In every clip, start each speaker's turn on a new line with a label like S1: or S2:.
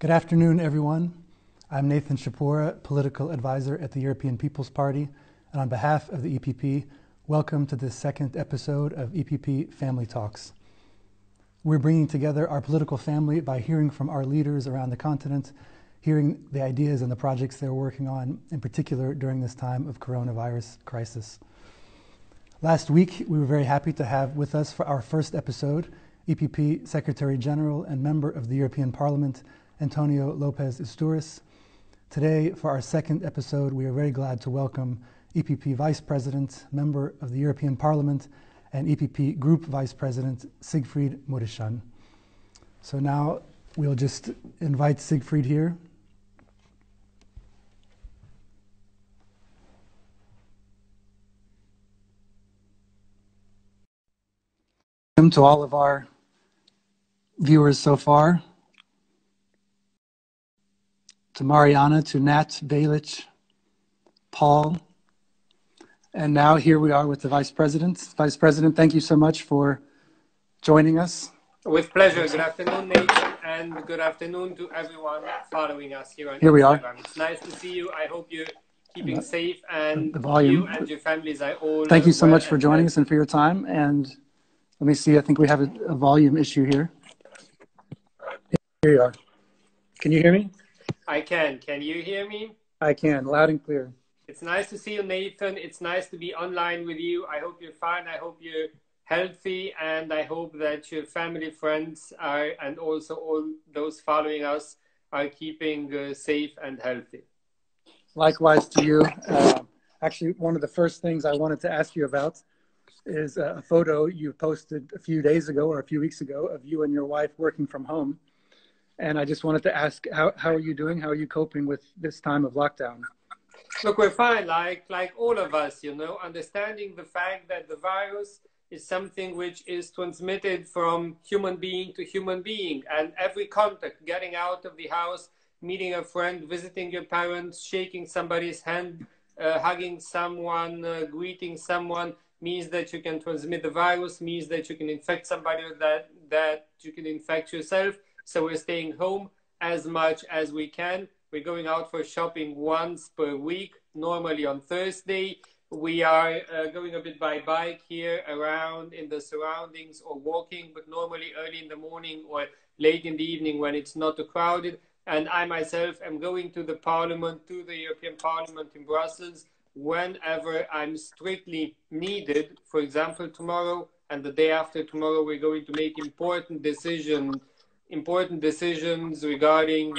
S1: Good afternoon, everyone. I'm Nathan Shapora, political advisor at the European People's Party, and on behalf of the EPP, welcome to this second episode of EPP Family Talks. We're bringing together our political family by hearing from our leaders around the continent, hearing the ideas and the projects they're working on, in particular during this time of coronavirus crisis. Last week, we were very happy to have with us for our first episode, EPP Secretary General and member of the European Parliament, Antonio Lopez Istúriz. Today, for our second episode, we are very glad to welcome EPP Vice-President, member of the European Parliament, and EPP Group Vice-President, Siegfried Mureșan. So now, we'll just invite Siegfried here. To all of our viewers so far, to Mariana, to Nat, Balic, Paul, and now here we are with the Vice President. Vice President, thank you so much for joining us.
S2: With pleasure. Good afternoon, Nathan, and good afternoon to everyone following us here on
S1: Here we
S2: Instagram.
S1: are.
S2: It's nice to see you. I hope you're keeping safe, and
S1: the volume.
S2: you and your families are all
S1: Thank you so
S2: well
S1: much for joining us and for your time. And let me see, I think we have a volume issue here. Here you are. Can you hear me?
S2: I can. Can you hear me?
S1: I can, loud and clear.
S2: It's nice to see you, Nathan. It's nice to be online with you. I hope you're fine. I hope you're healthy, and I hope that your family, friends are, and also all those following us are keeping safe and healthy.
S1: Likewise to you. Actually, one of the first things I wanted to ask you about is a photo you posted a few days ago or a few weeks ago of you and your wife working from home. And I just wanted to ask, how are you doing? How are you coping with this time of lockdown?
S2: Look, we're fine, like all of us, understanding the fact that the virus is something which is transmitted from human being to human being. And every contact, getting out of the house, meeting a friend, visiting your parents, shaking somebody's hand, hugging someone, greeting someone, means that you can transmit the virus, means that you can infect somebody with that you can infect yourself. So we're staying home as much as we can. We're going out for shopping once per week, normally on Thursday. We are going a bit by bike here around in the surroundings or walking, but normally early in the morning or late in the evening when it's not too crowded. And I myself am going to the Parliament, to the European Parliament in Brussels, whenever I'm strictly needed. For example, tomorrow and the day after tomorrow, we're going to make important decisions regarding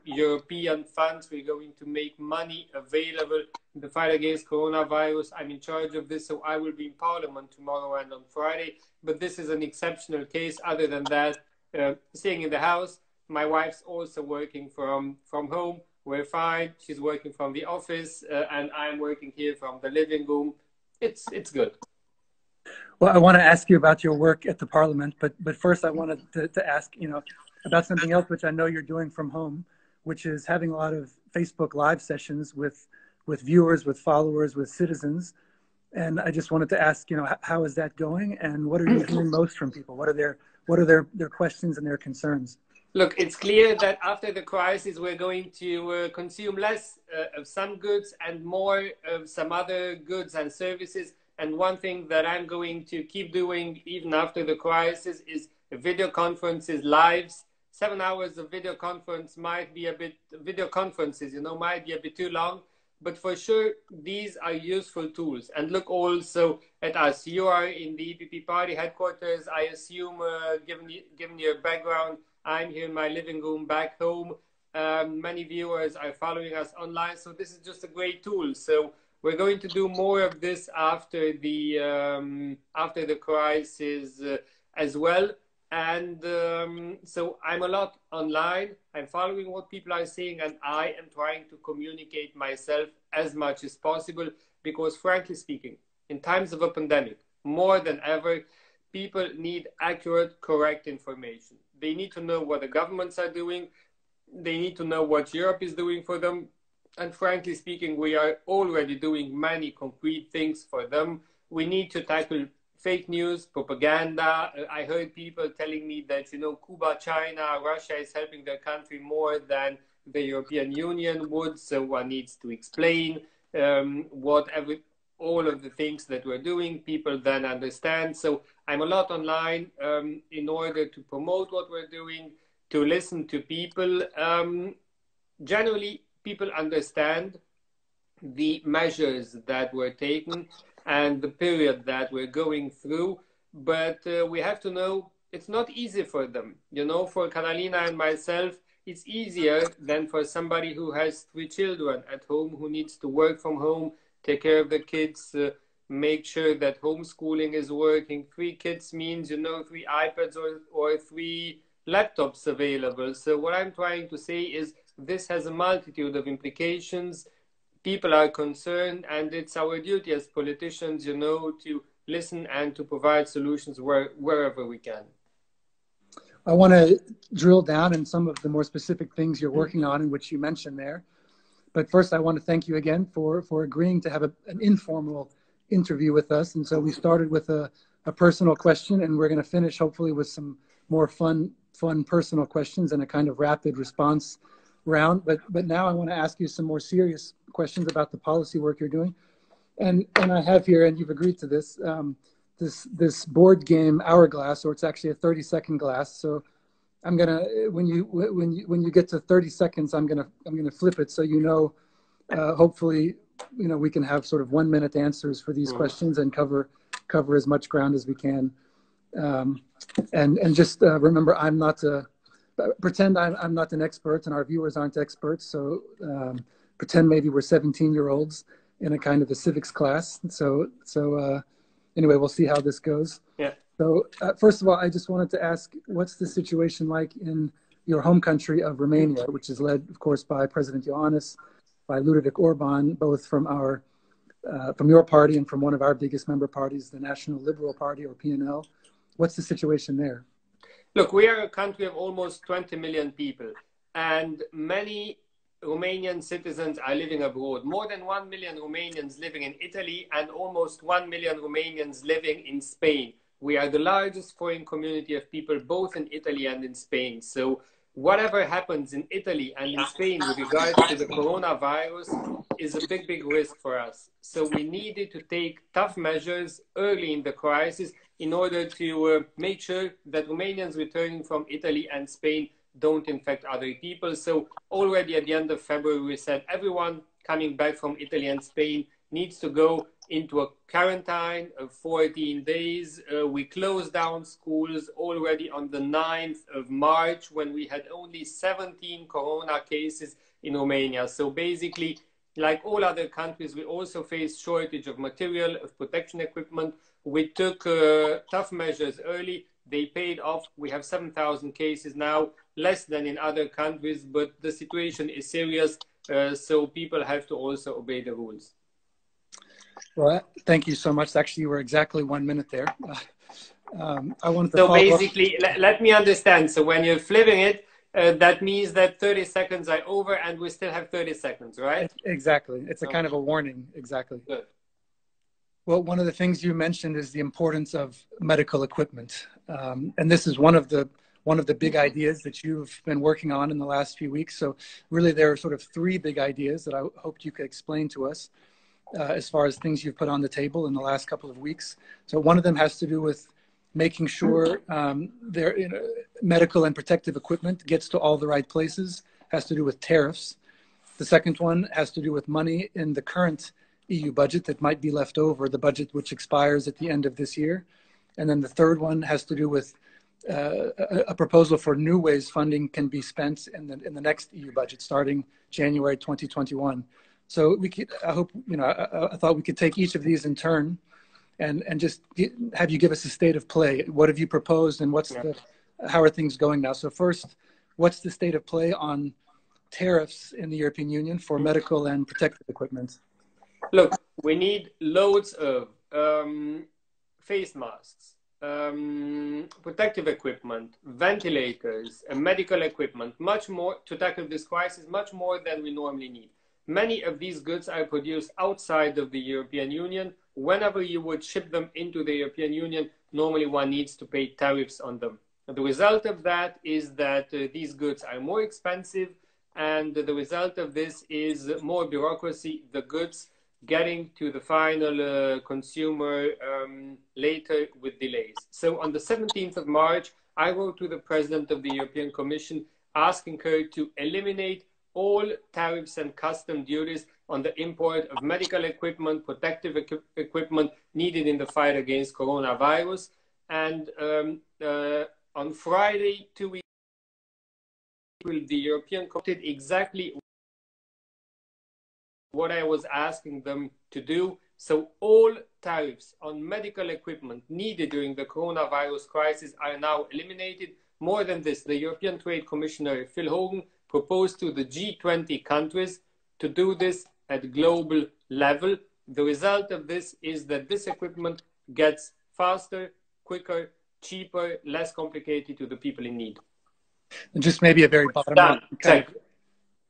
S2: European funds. We're going to make money available in the fight against coronavirus. I'm in charge of this, so I will be in Parliament tomorrow and on Friday. But this is an exceptional case. Other than that, staying in the house. My wife's also working from home. We're fine. She's working from the office, and I'm working here from the living room. It's good.
S1: Well, I want to ask you about your work at the Parliament, but first I wanted to ask, about something else which I know you're doing from home, which is having a lot of Facebook Live sessions with viewers, with followers, with citizens. And I just wanted to ask, how is that going, and what are you hearing most from people? What are their questions and their concerns?
S2: Look, it's clear that after the crisis, we're going to consume less of some goods and more of some other goods and services. And one thing that I'm going to keep doing even after the crisis is video conferences, lives. 7 hours of video conferences might be a bit too long, but for sure, these are useful tools. And look also at us. You are in the EPP party headquarters. I assume, given your background, I'm here in my living room back home. Many viewers are following us online. So this is just a great tool. So we're going to do more of this after the crisis as well. And so I'm a lot online. I'm following what people are saying, and I am trying to communicate myself as much as possible, because frankly speaking, in times of a pandemic, more than ever, people need accurate, correct information. They need to know what the governments are doing. They need to know what Europe is doing for them. And frankly speaking, we are already doing many concrete things for them. We need to tackle fake news, propaganda. I heard people telling me that, you know, Cuba, China, Russia is helping their country more than the European Union would. So one needs to explain all of the things that we're doing. People then understand. So I'm a lot online in order to promote what we're doing, to listen to people. Generally, people understand the measures that were taken and the period that we're going through, but we have to know it's not easy for them. You know, for Carolina and myself, it's easier than for somebody who has 3 children at home, who needs to work from home, take care of the kids, make sure that homeschooling is working. 3 kids means, you know, 3 iPads or 3 laptops available. So what I'm trying to say is this has a multitude of implications. People are concerned, and it's our duty as politicians, you know, to listen and to provide solutions wherever we can.
S1: I want to drill down in some of the more specific things you're working on, in which you mentioned there. But first, I want to thank you again for agreeing to have an informal interview with us. And so we started with a personal question, and we're going to finish hopefully with some more fun personal questions and a kind of rapid response round. But now I want to ask you some more serious questions about the policy work you're doing. And I have here, and you've agreed to this, this board game hourglass, or it's actually a 30-second glass. So I'm gonna, when you get to 30 seconds, I'm gonna flip it, so you know, hopefully, you know, we can have sort of 1-minute answers for these questions and cover as much ground as we can. And just remember, pretend I'm not an expert, and our viewers aren't experts. So pretend maybe we're 17-year-olds in a kind of a civics class. So anyway, we'll see how this goes.
S2: Yeah.
S1: So first of all, I just wanted to ask, what's the situation like in your home country of Romania, which is led, of course, by President Iohannis, by Ludovic Orban, both from your party and from one of our biggest member parties, the National Liberal Party, or PNL. What's the situation there?
S2: Look, we are a country of almost 20 million people, and many Romanian citizens are living abroad. More than 1 million Romanians living in Italy, and almost 1 million Romanians living in Spain. We are the largest foreign community of people, both in Italy and in Spain. So whatever happens in Italy and in Spain with regards to the coronavirus is a big, big risk for us. So we needed to take tough measures early in the crisis in order to make sure that Romanians returning from Italy and Spain don't infect other people. So already at the end of February, we said everyone coming back from Italy and Spain needs to go into a quarantine of 14 days. We closed down schools already on the 9th of March, when we had only 17 corona cases in Romania. So basically, like all other countries, we also faced shortage of material, of protection equipment. We took tough measures early. They paid off. We have 7,000 cases now, less than in other countries, but the situation is serious. So people have to also obey the rules.
S1: Well, thank you so much. Actually, you were exactly 1 minute there. I wanted to
S2: so basically, let me understand. So when you're flipping it, that means that 30 seconds are over, and we still have 30 seconds, right?
S1: Exactly. It's a kind of a warning. Exactly.
S2: Good.
S1: Well, one of the things you mentioned is the importance of medical equipment. And this is one of the big ideas that you've been working on in the last few weeks. So really, there are sort of 3 big ideas that I hoped you could explain to us. As far as things you've put on the table in the last couple of weeks. So one of them has to do with making sure medical and protective equipment gets to all the right places, has to do with tariffs. The second one has to do with money in the current EU budget that might be left over, the budget which expires at the end of this year. And then the third one has to do with a proposal for new ways funding can be spent in the next EU budget starting January 2021. So I thought we could take each of these in turn and just have you give us a state of play. What have you proposed, and how are things going now? So first, what's the state of play on tariffs in the European Union for medical and protective equipment?
S2: Look, we need loads of face masks, protective equipment, ventilators, and medical equipment, much more to tackle this crisis, much more than we normally need. Many of these goods are produced outside of the European Union. Whenever you would ship them into the European Union, normally one needs to pay tariffs on them. The result of that is that these goods are more expensive, and the result of this is more bureaucracy, the goods getting to the final consumer later with delays. So on the 17th of March, I wrote to the President of the European Commission asking her to eliminate all tariffs and custom duties on the import of medical equipment, protective equipment needed in the fight against coronavirus. And on Friday, 2 weeks, the European Commission did exactly what I was asking them to do. So all tariffs on medical equipment needed during the coronavirus crisis are now eliminated. More than this, the European Trade Commissioner Phil Hogan proposed to the G20 countries to do this at global level. The result of this is that this equipment gets faster, quicker, cheaper, less complicated to the people in need.
S3: And just maybe a very bottom line.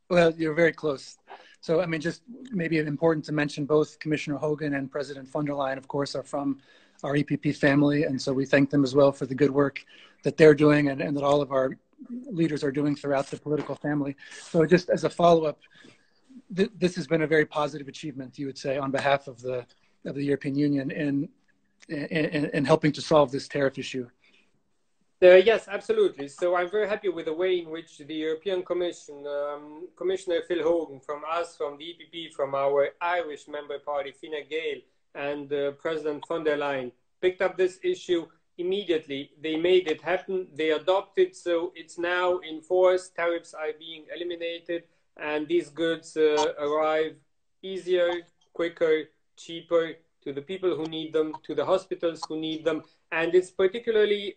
S3: Well, you're very close. So, I mean, just maybe important to mention both Commissioner Hogan and President von der Leyen, of course, are from our EPP family. And so we thank them as well for the good work that they're doing and that all of our leaders are doing throughout the political family. So just as a follow-up, this has been a very positive achievement, you would say, on behalf of the European Union in helping to solve this tariff issue.
S2: Yes, absolutely. So I'm very happy with the way in which the European Commission, Commissioner Phil Hogan, from us, from the EPP, from our Irish member party, Fine Gael, and President von der Leyen picked up this issue immediately. They made it happen. They adopted, so it's now in force. Tariffs are being eliminated, and these goods arrive easier, quicker, cheaper to the people who need them, to the hospitals who need them. And it's particularly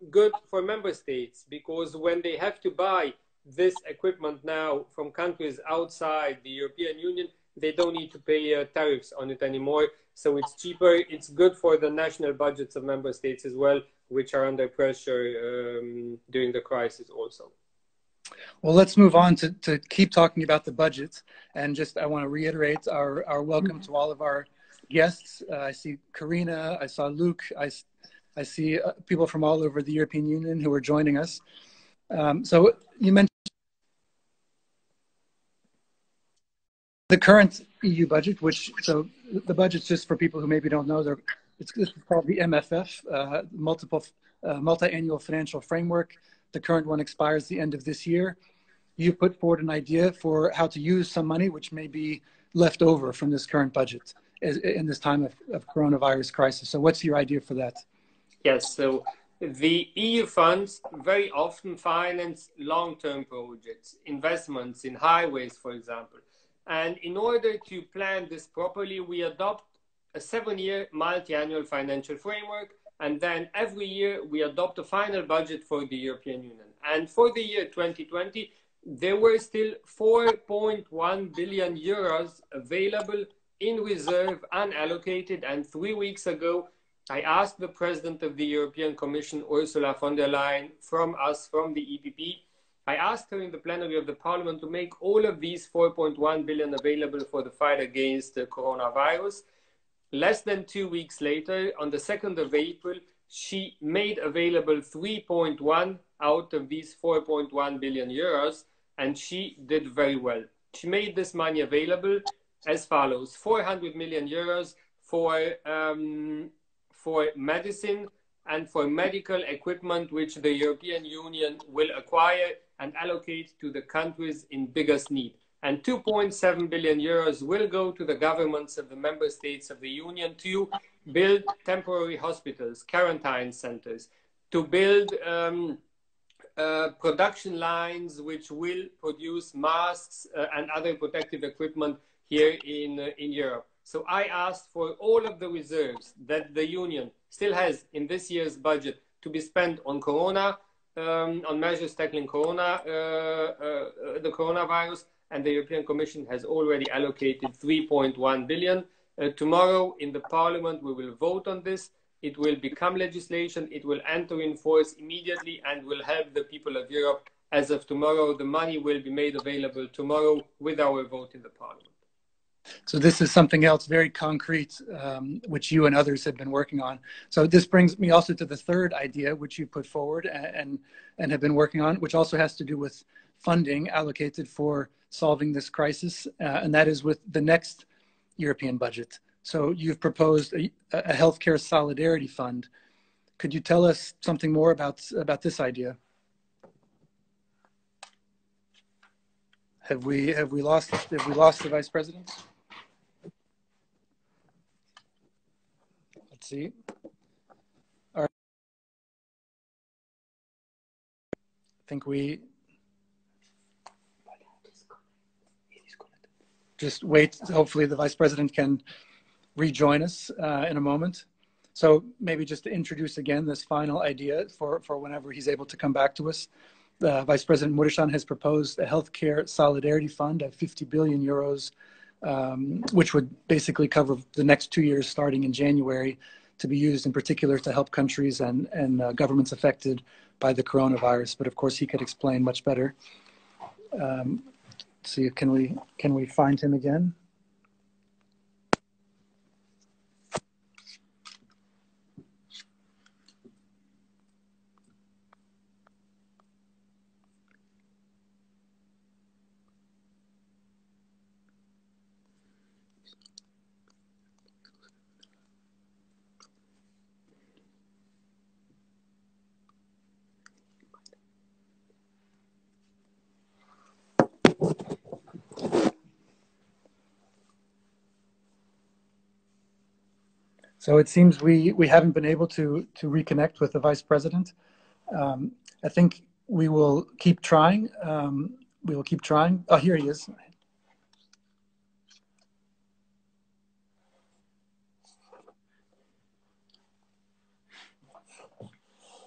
S2: good for member states, because when they have to buy this equipment now from countries outside the European Union, they don't need to pay tariffs on it anymore. So it's cheaper. It's good for the national budgets of member states as well, which are under pressure during the crisis also.
S3: Well, let's move on to keep talking about the budget. And just I want to reiterate our welcome to all of our guests. I see Karina, I saw Luke, I see people from all over the European Union who are joining us. So you mentioned the current EU budget, so the budget's just for people who maybe don't know, this is called the MFF, multi-annual financial framework. The current one expires the end of this year. You put forward an idea for how to use some money which may be left over from this current budget in this time of coronavirus crisis. So what's your idea for that?
S2: Yes, so the EU funds very often finance long-term projects, investments in highways, for example. And in order to plan this properly, we adopt a 7-year multi-annual financial framework. And then every year we adopt a final budget for the European Union. And for the year 2020, there were still 4.1 billion euros available in reserve, unallocated. And 3 weeks ago, I asked the President of the European Commission, Ursula von der Leyen, from the EPP, I asked her in the plenary of the Parliament to make all of these 4.1 billion available for the fight against the coronavirus. Less than 2 weeks later, on the 2nd of April, she made available 3.1 out of these 4.1 billion euros, and she did very well. She made this money available as follows: 400 million euros for medicine and for medical equipment, which the European Union will acquire and allocate to the countries in biggest need. And 2.7 billion euros will go to the governments of the member states of the Union to build temporary hospitals, quarantine centers, to build production lines which will produce masks and other protective equipment here in Europe. So I asked for all of the reserves that the Union still has in this year's budget to be spent on corona, on measures tackling the coronavirus, and the European Commission has already allocated 3.1 billion. Tomorrow in the Parliament we will vote on this. It will become legislation, it will enter in force immediately and will help the people of Europe as of tomorrow. The money will be made available tomorrow with our vote in the Parliament.
S3: So this is something else very concrete, which you and others have been working on. So this brings me also to the third idea, which you put forward and have been working on, which also has to do with funding allocated for solving this crisis, and that is with the next European budget. So you've proposed a healthcare solidarity fund. Could you tell us something more about this idea? Have we lost the Vice President? Let's see. All right. I think we just wait. Hopefully the Vice President can rejoin us in a moment. So maybe just to introduce again this final idea for whenever he's able to come back to us. Vice President Mureșan has proposed a healthcare solidarity fund of 50 billion euros, which would basically cover the next 2 years starting in January, to be used in particular to help countries and governments affected by the coronavirus. But of course, he could explain much better. See, can we find him again? So it seems we haven't been able to reconnect with the Vice President. I think we will keep trying. We will keep trying. Oh, here he is.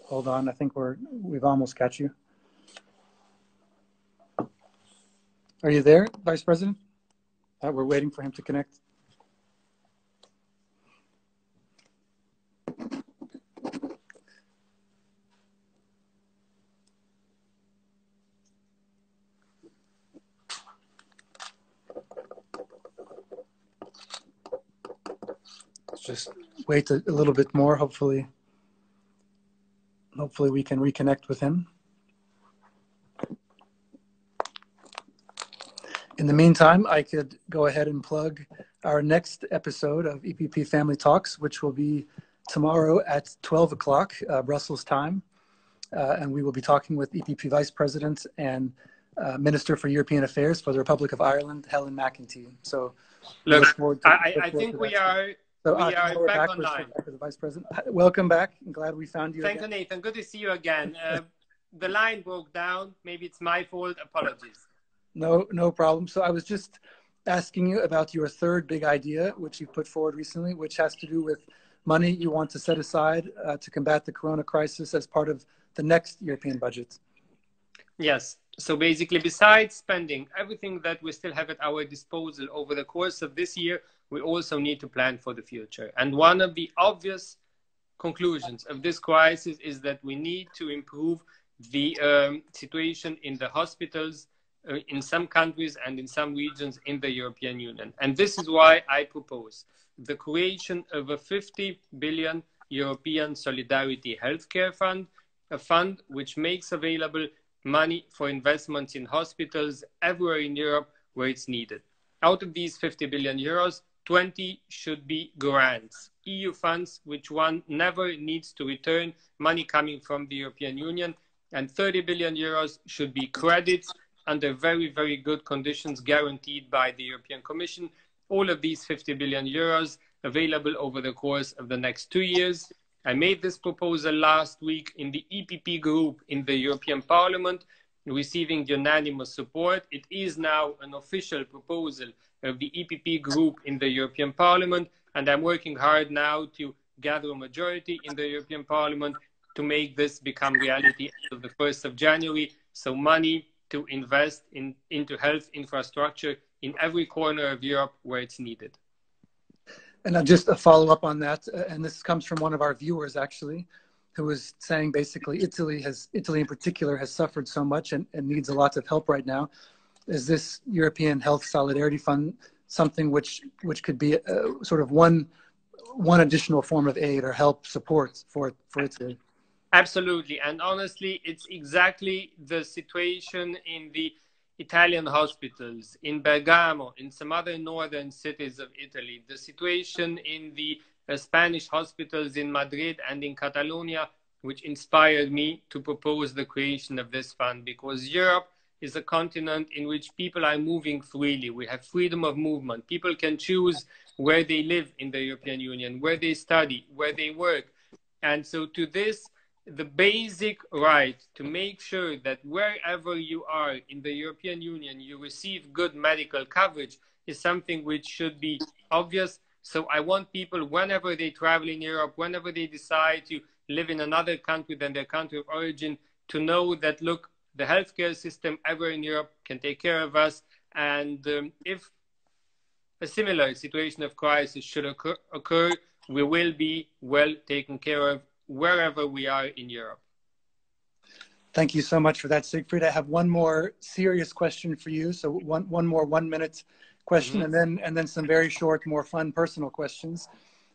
S3: Hold on, I think we've almost got you. Are you there, Vice President? We're waiting for him to connect. Just wait a little bit more. Hopefully we can reconnect with him. In the meantime, I could go ahead and plug our next episode of EPP Family Talks, which will be tomorrow at 12 o'clock Brussels time. And we will be talking with EPP Vice President and Minister for European Affairs for the Republic of Ireland, Helen McEntee. So
S2: look I think we are back online.
S3: The Vice President. Welcome back. I'm glad we found you.
S2: Thank you, Nathan. Good to see you again. The line broke down. Maybe it's my fault. Apologies.
S3: No problem. So I was just asking you about your third big idea, which you put forward recently, which has to do with money you want to set aside to combat the corona crisis as part of the next European budget.
S2: Yes. So basically, besides spending everything that we still have at our disposal over the course of this year, we also need to plan for the future. And one of the obvious conclusions of this crisis is that we need to improve the situation in the hospitals in some countries and in some regions in the European Union. And this is why I propose the creation of a 50 billion European Solidarity Healthcare Fund, a fund which makes available money for investments in hospitals everywhere in Europe where it's needed. Out of these 50 billion euros, 20 should be grants, EU funds, which one never needs to return, money coming from the European Union, and 30 billion euros should be credits under very, very good conditions guaranteed by the European Commission. All of these 50 billion euros available over the course of the next 2 years. I made this proposal last week in the EPP group in the European Parliament, receiving unanimous support. It is now an official proposal of the EPP group in the European Parliament, and I'm working hard now to gather a majority in the European Parliament to make this become reality as of the 1st of January. So money to invest into health infrastructure in every corner of Europe where it's needed.
S3: And just a follow-up on that, and this comes from one of our viewers actually, who was saying basically Italy in particular has suffered so much and needs a lot of help right now. Is this European Health Solidarity Fund something which could be sort of one additional form of aid or help support for Italy?
S2: Absolutely. And honestly, it's exactly the situation in the Italian hospitals, in Bergamo, in some other northern cities of Italy, the situation in the Spanish hospitals in Madrid and in Catalonia, which inspired me to propose the creation of this fund, because Europe is a continent in which people are moving freely. We have freedom of movement. People can choose where they live in the European Union, where they study, where they work. And so to this, the basic right to make sure that wherever you are in the European Union, you receive good medical coverage is something which should be obvious. So I want people, whenever they travel in Europe, whenever they decide to live in another country than their country of origin, to know that, look, the healthcare system ever in Europe can take care of us. And if a similar situation of crisis should occur, we will be well taken care of wherever we are in Europe.
S3: Thank you so much for that, Siegfried. I have one more serious question for you. So one more 1 minute question, and then some very short, more fun personal questions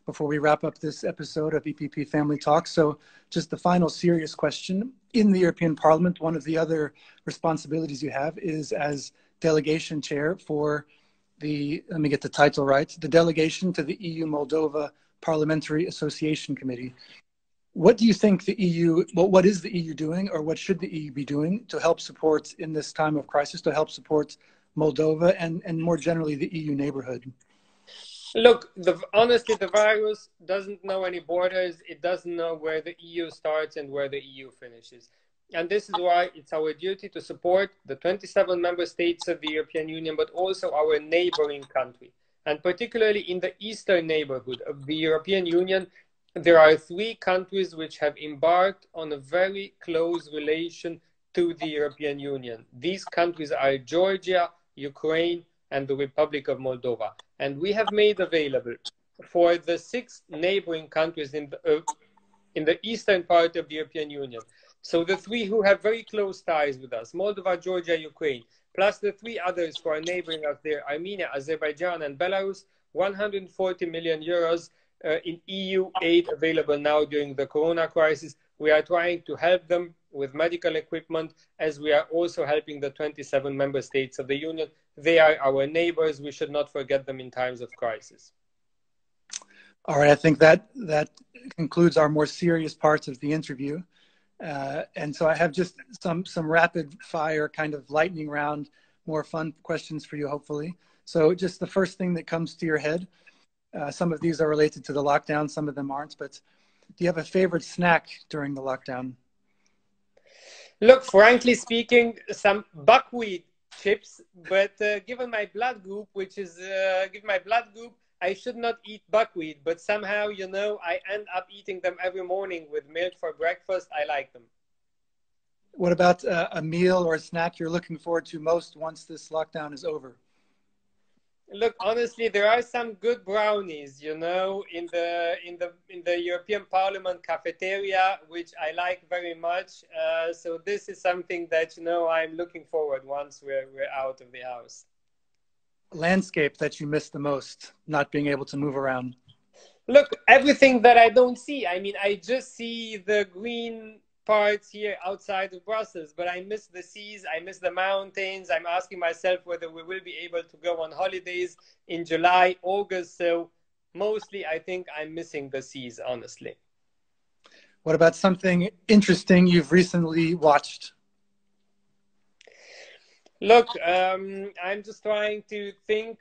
S3: before we wrap up this episode of EPP Family Talk. So just the final serious question. In the European Parliament, one of the other responsibilities you have is as delegation chair for the, let me get the title right, the delegation to the EU Moldova Parliamentary Association Committee. What do you think the EU, what is the EU doing, or what should the EU be doing to help support in this time of crisis, to help support Moldova and more generally the EU neighborhood?
S2: Look, honestly, the virus doesn't know any borders. It doesn't know where the EU starts and where the EU finishes. And this is why it's our duty to support the 27 member states of the European Union, but also our neighboring country. And particularly in the eastern neighborhood of the European Union, there are 3 countries which have embarked on a very close relation to the European Union. These countries are Georgia, Ukraine, and the Republic of Moldova. And we have made available for the 6 neighboring countries in the eastern part of the European Union. So the 3 who have very close ties with us, Moldova, Georgia, Ukraine, plus the 3 others who are neighboring us there, Armenia, Azerbaijan, and Belarus, 140 million euros in EU aid available now during the corona crisis. We are trying to help them with medical equipment, as we are also helping the 27 member states of the Union. They are our neighbors. We should not forget them in times of crisis.
S3: All right, I think that concludes our more serious parts of the interview. And so I have just some rapid fire kind of lightning round, more fun questions for you, hopefully. So just the first thing that comes to your head. Some of these are related to the lockdown, some of them aren't, but do you have a favorite snack during the lockdown?
S2: Look, frankly speaking, some buckwheat chips, but given my blood group, I should not eat buckwheat, but somehow, you know, I end up eating them every morning with milk for breakfast. I like them.
S3: What about a meal or a snack you're looking forward to most once this lockdown is over?
S2: Look, honestly, there are some good brownies, you know, in the European Parliament cafeteria, which I like very much. So this is something that, you know, I'm looking forward once we're out of the house.
S3: Landscape that you miss the most, not being able to move around?
S2: Look, everything that I don't see. I mean, I just see the green parts here outside of Brussels, but I miss the seas, I miss the mountains. I'm asking myself whether we will be able to go on holidays in July, August. So mostly I think I'm missing the seas, honestly.
S3: What about something interesting you've recently watched?
S2: Look, I'm just trying to think.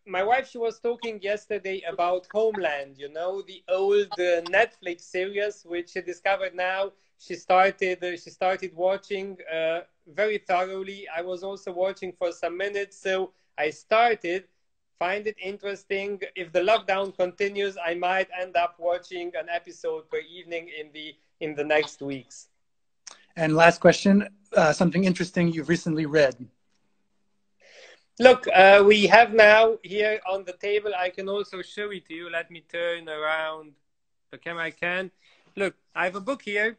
S2: My wife, she was talking yesterday about Homeland, you know, the old Netflix series, which she discovered now. She started watching very thoroughly. I was also watching for some minutes, so I find it interesting. If the lockdown continues, I might end up watching an episode per evening in the next weeks.
S3: And last question, something interesting you've recently read?
S2: Look, we have now here on the table, I can also show it to you. Let me turn around the camera. I can. Look, I have a book here.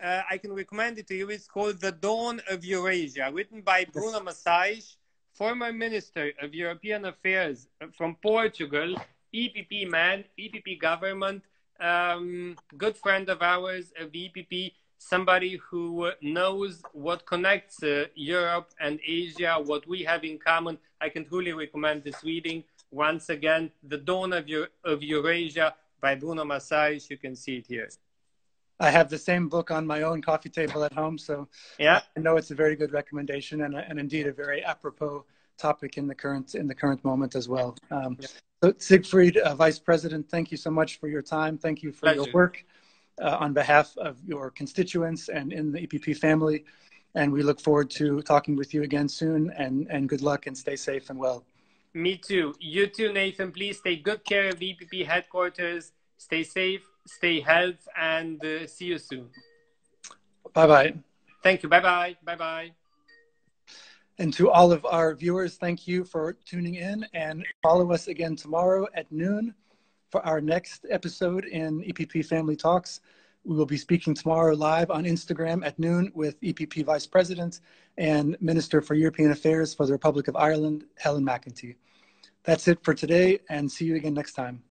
S2: I can recommend it to you. It's called The Dawn of Eurasia, written by Bruno Massage, former Minister of European Affairs from Portugal, EPP man, EPP government, good friend of ours of the EPP, somebody who knows what connects Europe and Asia, what we have in common. I can truly recommend this reading. Once again, The Dawn of Eurasia by Bruno Massage. You can see it here.
S3: I have the same book on my own coffee table at home, so
S2: yeah,
S3: I know it's a very good recommendation and indeed a very apropos topic in the current moment as well. So Siegfried, Vice President, thank you so much for your time. Thank you for your work on behalf of your constituents and in the EPP family. And we look forward to talking with you again soon. And good luck and stay safe and well.
S2: Me too. You too, Nathan. Please take good care of the EPP headquarters. Stay safe, stay healthy, and see you soon.
S3: Bye-bye.
S2: Thank you. Bye-bye. Bye-bye.
S3: And to all of our viewers, thank you for tuning in, and follow us again tomorrow at noon for our next episode in EPP Family Talks. We will be speaking tomorrow live on Instagram at noon with EPP Vice President and Minister for European Affairs for the Republic of Ireland, Helen McEntee. That's it for today, and see you again next time.